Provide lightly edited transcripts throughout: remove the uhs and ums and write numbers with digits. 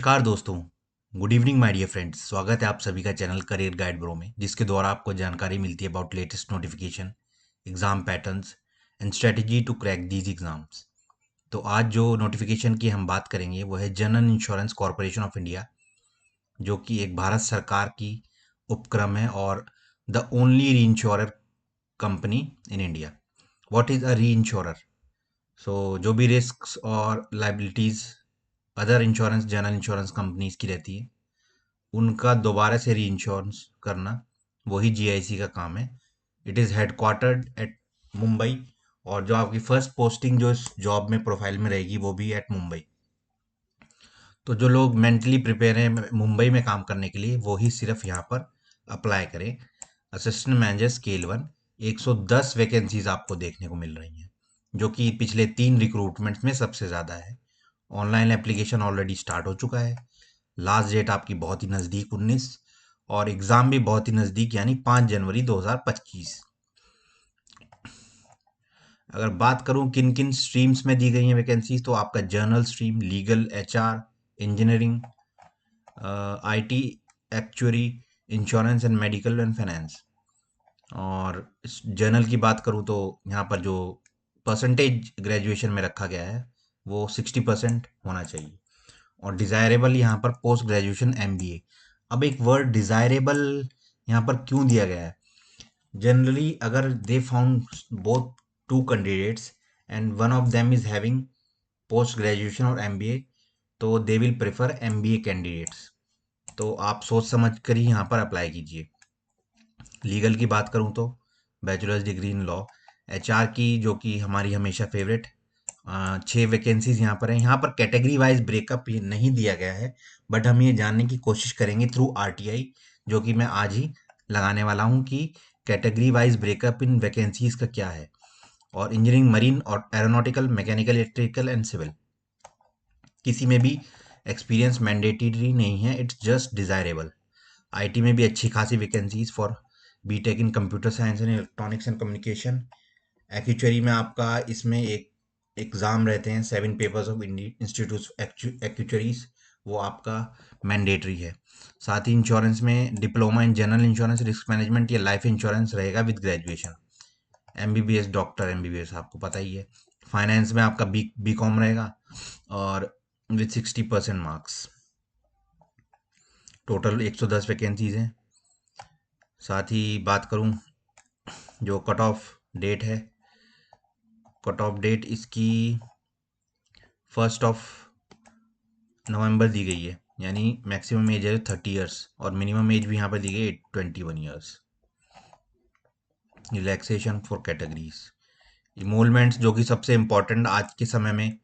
नमस्कार दोस्तों। Good evening my dear friends. स्वागत है आप सभी का चैनल करियर गाइड ब्रो में, जिसके द्वारा आपको जानकारी मिलती है about latest notification, exam patterns and strategy to crack these exams. तो आज जो नोटिफिकेशन की हम बात करेंगे वो है general insurance corporation of India, जो कि एक भारत सरकार की उपक्रम है और द ओनली री insurer company in India. What is a री इंश्योरर? सो जो भी रिस्क और liabilities other insurance general insurance companies की रहती है, उनका दोबारा से री इंश्योरेंस करना, वही जीआईसी का काम है। It is headquartered at Mumbai, और जो आपकी फर्स्ट पोस्टिंग जो इस जॉब में प्रोफाइल में रहेगी वो भी एट मुंबई। तो जो लोग मेंटली प्रिपेयर हैं मुंबई में काम करने के लिए, वो ही सिर्फ यहाँ पर अप्लाई करें। असिस्टेंट मैनेजर स्केल 1, 110 वैकेंसीज आपको देखने को मिल रही हैं, जो कि पिछले 3 रिक्रूटमेंट्स में सबसे ज़्यादा है। ऑनलाइन एप्लीकेशन ऑलरेडी स्टार्ट हो चुका है। लास्ट डेट आपकी बहुत ही नज़दीक 19, और एग्ज़ाम भी बहुत ही नज़दीक यानी 5 जनवरी 2025। अगर बात करूं किन किन स्ट्रीम्स में दी गई हैं वैकेंसीज, तो आपका journal stream, legal, HR, engineering, IT, actuary, insurance and medical and finance. और इस जर्नल की बात करूं तो यहाँ पर जो परसेंटेज ग्रेजुएशन में रखा गया है वो 60% होना चाहिए। और डिज़ायरेबल यहाँ पर पोस्ट ग्रेजुएशन एमबीए। अब एक वर्ड डिज़ायरेबल यहाँ पर क्यों दिया गया है? जनरली अगर they found both two candidates and one of them is having post graduation और एमबीए, तो they will prefer MBA candidates. तो आप सोच समझ कर ही यहाँ पर अप्लाई कीजिए। लीगल की बात करूँ तो bachelors degree in law. HR की, जो कि हमारी हमेशा फेवरेट, 6 वैकेंसीज यहाँ पर हैं। यहाँ पर कैटेगरी वाइज ब्रेकअप नहीं दिया गया है, बट हम ये जानने की कोशिश करेंगे थ्रू आरटीआई, जो कि मैं आज ही लगाने वाला हूँ कि category wise breakup in vacancies का क्या है। और इंजीनियरिंग, मरीन और aeronautical, mechanical, electrical and civil, किसी में भी एक्सपीरियंस मैंडेटरी नहीं है, इट्स जस्ट डिज़ायरेबल। आईटी में भी अच्छी खासी vacancies for BTech in computer science and electronics and communication. Actuary में आपका इसमें एक एग्ज़ाम रहते हैं, 7 पेपर्स ऑफ इंस्टीट्यूट एक्चुअरीज, वो आपका मैंडेटरी है। साथ ही इंश्योरेंस में diploma in general insurance, risk management या लाइफ इंश्योरेंस रहेगा with graduation. MBBS, doctor MBBS आपको पता ही है। फाइनेंस में आपका बी कॉम रहेगा और विद 60% मार्क्स। टोटल 110 वैकेंसीज हैं। साथ ही बात करूं जो कट ऑफ डेट है, कट ऑफ डेट इसकी 1 नवंबर दी गई है, यानी मैक्सिमम एज है 30 ईयर्स और मिनिमम एज भी यहाँ पर दी गई है 21 ईयर्स। रिलैक्सेशन फॉर कैटेगरीज, इमोलमेंट्स, जो कि सबसे इम्पोर्टेंट आज के समय में,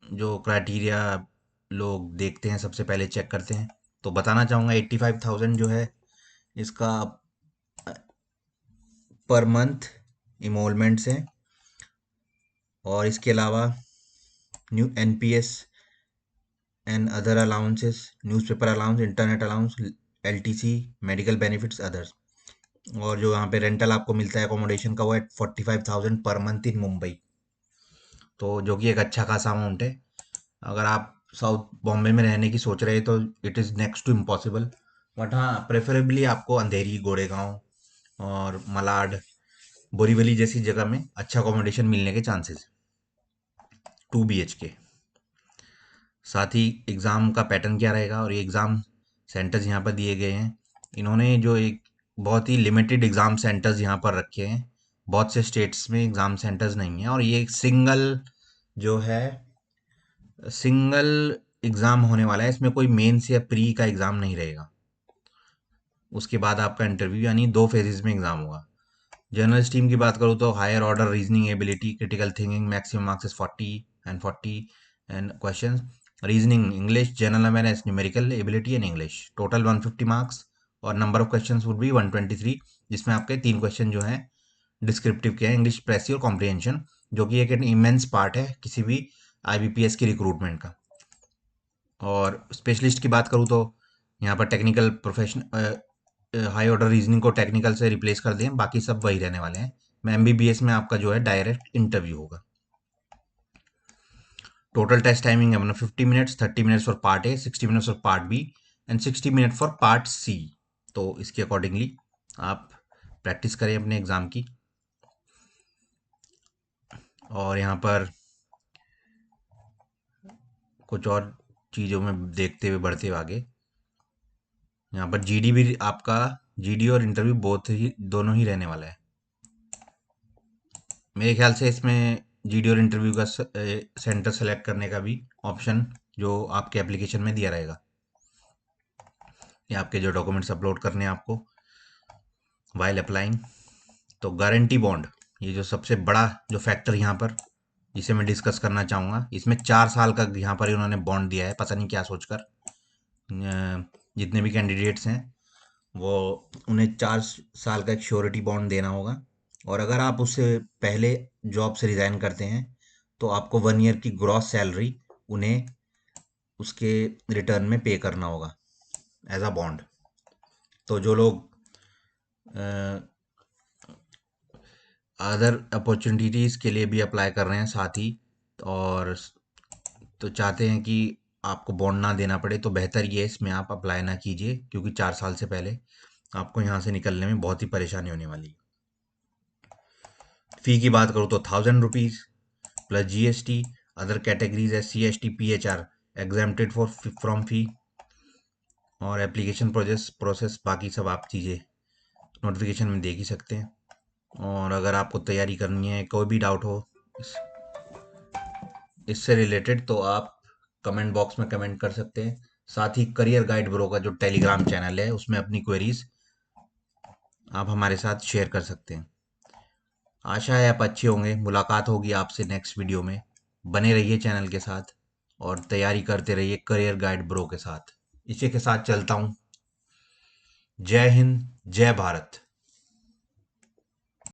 जो क्राइटेरिया लोग देखते हैं सबसे पहले चेक करते हैं, तो बताना चाहूँगा 85,000 जो है इसका पर मंथ इमोलमेंट्स हैं। और इसके अलावा new NPS and other allowances, newspaper allowance, internet allowance, LTC, medical benefits, others. और जो यहाँ पे रेंटल आपको मिलता है अकोमोडेशन का, वो है 45,000 पर मंथ इन मुंबई, तो जो कि एक अच्छा खासा अमाउंट है। अगर आप साउथ बॉम्बे में रहने की सोच रहे हैं तो it is next to impossible, but हाँ, प्रेफरेबली आपको अंधेरी, गोरेगांव और मलाड, बोरीवली जैसी जगह में अच्छा अकोमोडेशन मिलने के चांसेस, 2 BHK। साथ ही एग्ज़ाम का पैटर्न क्या रहेगा और ये एग्ज़ाम सेंटर्स यहाँ पर दिए गए हैं। इन्होंने जो एक बहुत ही लिमिटेड एग्ज़ाम सेंटर्स यहाँ पर रखे हैं, बहुत से स्टेट्स में एग्ज़ाम सेंटर्स नहीं हैं, और ये एक जो है सिंगल एग्ज़ाम होने वाला है। इसमें कोई मेंस या प्री का एग्ज़ाम नहीं रहेगा। उसके बाद आपका इंटरव्यू, यानी 2 फेजेस में एग्ज़ाम होगा। जनरल स्ट्रीम की बात करूँ तो higher order reasoning ability, critical thinking, maximum marks is 40 and 40 and questions. Reasoning, English, general awareness, numerical ability and English, total 150 marks, और number of questions would be 123, जिसमें आपके 3 question जो हैं डिस्क्रिप्टिव के हैं, इंग्लिश, प्रेसी और कॉम्प्रिहेंशन, जो कि एक इमेंस पार्ट है किसी भी आईबीपीएस की रिक्रूटमेंट का। और स्पेशलिस्ट की बात करूँ तो यहाँ पर technical profession, high order reasoning को टेक्निकल से रिप्लेस कर दें, बाकी सब वही रहने वाले हैं। मैं एमबीबीएस में आपका जो है डायरेक्ट इंटरव्यू होगा। टोटल टेस्ट टाइमिंग है अपना 50 minutes, 30 minutes for part A, 60 minutes for part B and 60 minute for part C. तो इसके अकॉर्डिंगली आप प्रैक्टिस करें अपने एग्ज़ाम की। और यहाँ पर कुछ और चीज़ों में देखते हुए बढ़ते हुए आगे, यहाँ पर जीडी भी आपका, जीडी और इंटरव्यू बोथ ही, दोनों ही रहने वाला है। मेरे ख्याल से इसमें जीडी और इंटरव्यू का सेंटर सेलेक्ट करने का भी ऑप्शन जो आपके एप्लीकेशन में दिया रहेगा, या आपके जो डॉक्यूमेंट्स अपलोड करने हैं आपको वाइल अप्लाइंग। तो गारंटी बॉन्ड, ये जो सबसे बड़ा जो फैक्टर यहाँ पर जिसे मैं डिस्कस करना चाहूँगा, इसमें 4 साल का यहाँ पर इन्होंने बॉन्ड दिया है, पता नहीं क्या सोचकर। जितने भी कैंडिडेट्स हैं वो, उन्हें 4 साल का एक श्योरिटी बॉन्ड देना होगा। और अगर आप उससे पहले जॉब से रिज़ाइन करते हैं तो आपको 1 ईयर की ग्रॉस सैलरी उन्हें उसके रिटर्न में पे करना होगा एज अ बॉन्ड। तो जो लोग अदर अपॉर्चुनिटीज़ के लिए भी अप्लाई कर रहे हैं साथ ही, और तो चाहते हैं कि आपको बॉन्ड ना देना पड़े, तो बेहतर ये है इसमें आप अप्लाई ना कीजिए, क्योंकि 4 साल से पहले आपको यहाँ से निकलने में बहुत ही परेशानी होने वाली है। फ़ी की बात करूँ तो 1000 rupees plus GST. Other categories SC ST PHR exempted for from fee. और एप्लीकेशन प्रोसेस बाकी सब आप चीज़ें नोटिफिकेशन में देख ही सकते हैं। और अगर आपको तैयारी करनी है, कोई भी डाउट हो इससे रिलेटेड, तो आप कमेंट बॉक्स में कमेंट कर सकते हैं। साथ ही करियर गाइड ब्रो का जो टेलीग्राम चैनल है, उसमें अपनी क्वेरीज आप हमारे साथ शेयर कर सकते हैं। आशा है आप अच्छे होंगे। मुलाकात होगी आपसे नेक्स्ट वीडियो में। बने रहिए चैनल के साथ और तैयारी करते रहिए करियर गाइड ब्रो के साथ। इसी के साथ चलता हूँ। जय हिंद, जय भारत।